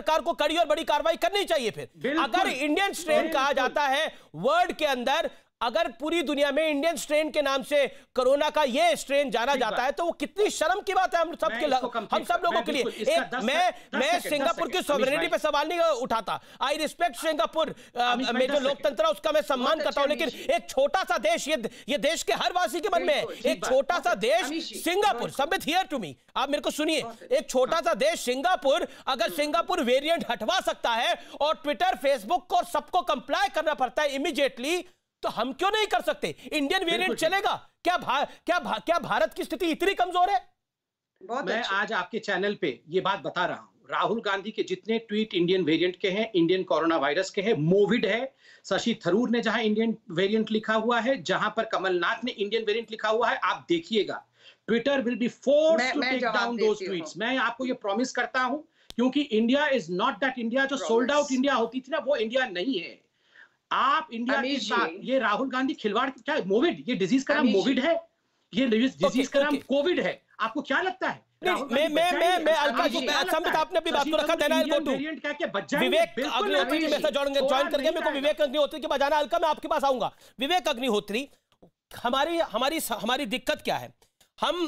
सरकार को कड़ी और बड़ी कार्रवाई करनी चाहिए। फिर अगर इंडियन स्ट्रेन कहा जाता है वर्ल्ड के अंदर, अगर पूरी दुनिया में इंडियन स्ट्रेन के नाम से कोरोना का ये स्ट्रेन जाना जाता है तो वो कितनी शर्म की बात है हम सब लोगों के लिए। मैं सिंगापुर की सॉवरेनिटी पे सवाल नहीं उठाता, आई रिस्पेक्ट सिंगापुर में जो लोकतंत्र है उसका मैं सम्मान करता हूं, लेकिन एक छोटा सा देश, ये देश के हर वासी के मन में है, एक छोटा सा देश Singapore, submit here to me, आप मेरे को सुनिए, एक छोटा सा देश सिंगापुर अगर सिंगापुर वेरिएंट हटवा सकता है और ट्विटर, फेसबुक को सबको कंप्लाई करना पड़ता है इमीडिएटली, तो हम क्यों नहीं कर सकते? इंडियन वेरिएंट चलेगा क्या भारत की स्थिति इतनी कमजोर है? मैं आज आपके चैनल पे ये बात बता रहा हूं, राहुल गांधी के जितने ट्वीट इंडियन वेरिएंट के हैं, इंडियन कोरोना वायरस के हैं, मोविड है, शशि थरूर ने जहां इंडियन वेरिएंट लिखा हुआ है, जहां पर कमलनाथ ने इंडियन वेरिएंट लिखा हुआ है, आप देखिएगा Twitter will be forced to take down those tweets. मैं आपको ये प्रॉमिस करता हूं, क्योंकि India is not that India जो सोल्ड आउट इंडिया होती थी ना, वो इंडिया नहीं है। आप इंडिया की बात, ये राहुल गांधी खिलवाड़, क्या मोविड, ये डिजीज का नाम मोविड है, ये डिजीज का नाम कोविड है, आपको क्या लगता है? मैं अलका जी, संबित आपने अपनी बात को रखा, देना है विवेक अग्निहोत्री जी मेरे साथ ज्वाइन करके, मेरे को विवेक अग्निहोत्री के बजाना, अलका मैं आपके पास आऊंगा। विवेक अग्निहोत्री, हमारी दिक्कत क्या है? हम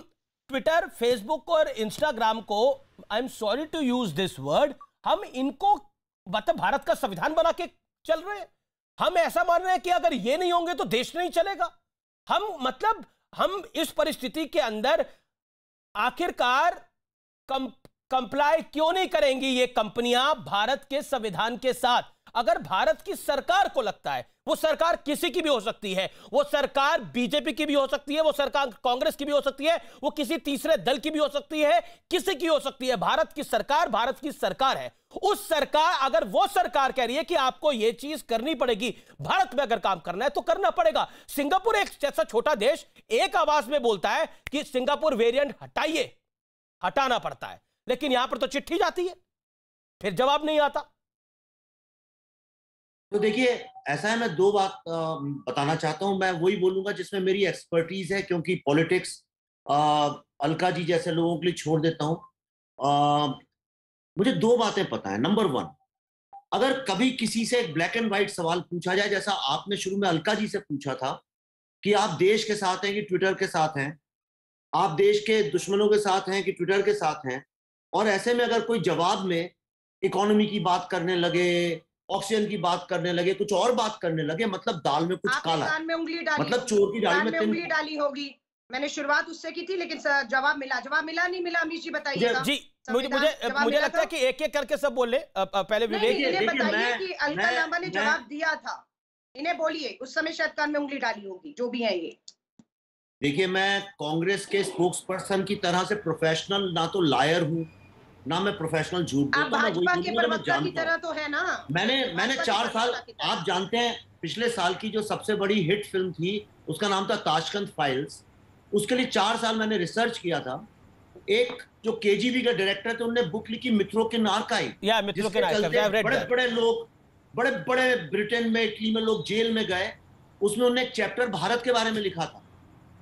ट्विटर, फेसबुक और इंस्टाग्राम को, I am sorry to use this word, हम इनको मतलब भारत का संविधान बना के चल रहे हैं। हम ऐसा मान रहे हैं कि अगर ये नहीं होंगे तो देश नहीं चलेगा। हम इस परिस्थिति के अंदर आखिरकार कंप्लाई क्यों नहीं करेंगी ये कंपनियां भारत के संविधान के साथ? अगर भारत की सरकार को लगता है, वो सरकार किसी की भी हो सकती है, वो सरकार बीजेपी की भी हो सकती है, वो सरकार कांग्रेस की भी हो सकती है, वो किसी तीसरे दल की भी हो सकती है, किसी की हो सकती है, भारत की सरकार है। उस सरकार, अगर वो सरकार कह रही है कि आपको ये चीज करनी पड़ेगी, भारत में अगर काम करना है तो करना पड़ेगा। सिंगापुर एक जैसा छोटा देश एक आवाज में बोलता है कि सिंगापुर वेरिएंट हटाइए, हटाना पड़ता है, लेकिन यहां पर तो चिट्ठी जाती है, फिर जवाब नहीं आता। तो देखिए, ऐसा है, मैं दो बात बताना चाहता हूं। मैं वही बोलूंगा जिसमें मेरी एक्सपर्टीज है, क्योंकि पॉलिटिक्स अलका जी जैसे लोगों के लिए छोड़ देता हूं। मुझे दो बातें पता है। नंबर वन, अगर कभी किसी से एक ब्लैक एंड व्हाइट सवाल पूछा जाए, जैसा आपने शुरू में अलका जी से पूछा था कि आप देश के साथ हैं कि ट्विटर के साथ हैं, आप देश के दुश्मनों के साथ हैं कि ट्विटर के साथ हैं, और ऐसे में अगर कोई जवाब में इकोनॉमी की बात करने लगे, ऑक्सीजन की बात करने लगे, कुछ और बात करने लगे, मतलब दाल में कुछ काला, कान में उंगली डाली, मतलब चोर की दाल में उंगली डाली होगी। मैंने शुरुआत उससे की थी, लेकिन जवाब मिला नहीं मिला? अमीश जी बताइएगा। जी, मुझे लगता है कि एक एक करके सब बोले। पहले विवेक, इन्हें बताइए कि अलका लांबा ने जवाब दिया था, इन्हें बोलिए, उस समय शायद कान में उंगली डाली होगी, जो भी है ये। देखिए, मैं कांग्रेस के स्पोक्स पर्सन की तरह से प्रोफेशनल ना तो लायर हूं, ना मैं प्रोफेशनल झूठ बोलता हूं। भाजपा के प्रवक्ता की तरह तो है ना। मैंने 4 साल, आप जानते हैं, पिछले साल की जो सबसे बड़ी हिट फिल्म थी उसका नाम था ताशकंद फाइल्स, उसके लिए 4 साल मैंने रिसर्च किया था। एक जो केजीबी के डायरेक्टर थे, उन्होंने बुक लिखी मित्रोकिन आर्काइव, बड़े-बड़े लोग, बड़े-बड़े ब्रिटेन में, इटली में लोग जेल में गए, उसमें उन्होंने एक चैप्टर भारत के बारे में लिखा था।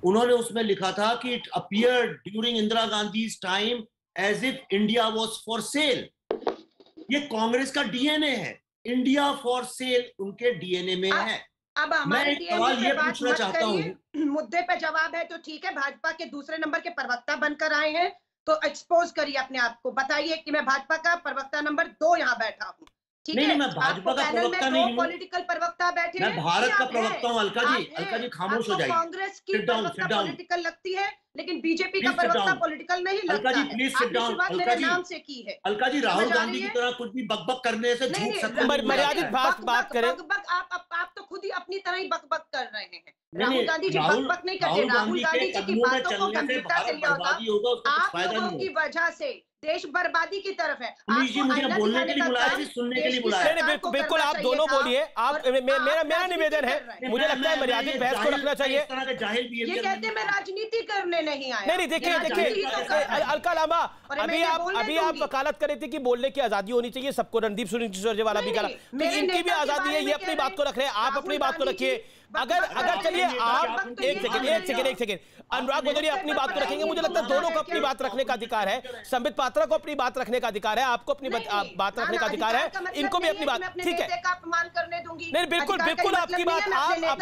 उन्होंने उसमें लिखा था कि it appeared during Indira Gandhi's time as if India was for sale. ये कांग्रेस का डीएनए है, इंडिया फॉर सेल उनके डीएनए में है। अब मैं एक सवाल ये पूछना चाहता हूँ, मुद्दे पे जवाब है तो ठीक है, भाजपा के दूसरे नंबर के प्रवक्ता बनकर आए हैं तो एक्सपोज करिए अपने आप को, बताइए कि मैं भाजपा का प्रवक्ता नंबर 2 यहाँ बैठा हूँ। नहीं, मैं भाजपा का प्रवक्ता नहीं हूँ, पॉलिटिकल प्रवक्ता बैठे हैं, मैं भारत का प्रवक्ता हूँ। अलका जी खामोश हो जाइए। कांग्रेस की प्रवक्ता पॉलिटिकल लगती है, लेकिन बीजेपी का प्रवक्ता पॉलिटिकल नहीं लगता है। Please sit down. मेरे नाम से की है अलका जी, राहुल गांधी की तरह कुछ भी बकबक करने से झूठ सकते, मर्यादित बात करें। आप तो खुद ही अपनी तरह ही बकबक कर रहे हैं। राहुल गांधी जी बकबक नहीं करते, राहुल गांधी जी की बातों को गंभीरता से लिया होगा। आप लोगों की वजह से देश बर्बादी की तरफ है। मुझे बोलने के लिए बुलाया, सुनने के लिए बुलाया। बिल्कुल, आप दोनों बोलिए। आप, मेरा निवेदन है, मुझे लगता है मर्यादित बहस को रखना चाहिए। ये कहते हैं मैं राजनीति करने नहीं आया। नहीं, देखिए अलका लांबा, अभी आप वकालत कर रहे थे कि बोलने की आजादी होनी चाहिए सबको। रणदीप सुरजेवाला भी कहा इनकी भी आजादी है, ये अपनी बात को रख रहे हैं, आप अपनी बात को रखिए। अगर चलिए आप एक सेकंड अनुराग भदौरिया अपनी बात को रखेंगे, मुझे लगता है दोनों को अपनी बात रखने का अधिकार है। संबित पात्रा बत्रा को अपनी बात रखने का अधिकार है, आपको अपनी बात रखने का अधिकार है, इनको भी अपनी बात, ठीक है, अपमान करने दूंगी। नहीं, बिल्कुल बिल्कुल आपकी बात, आप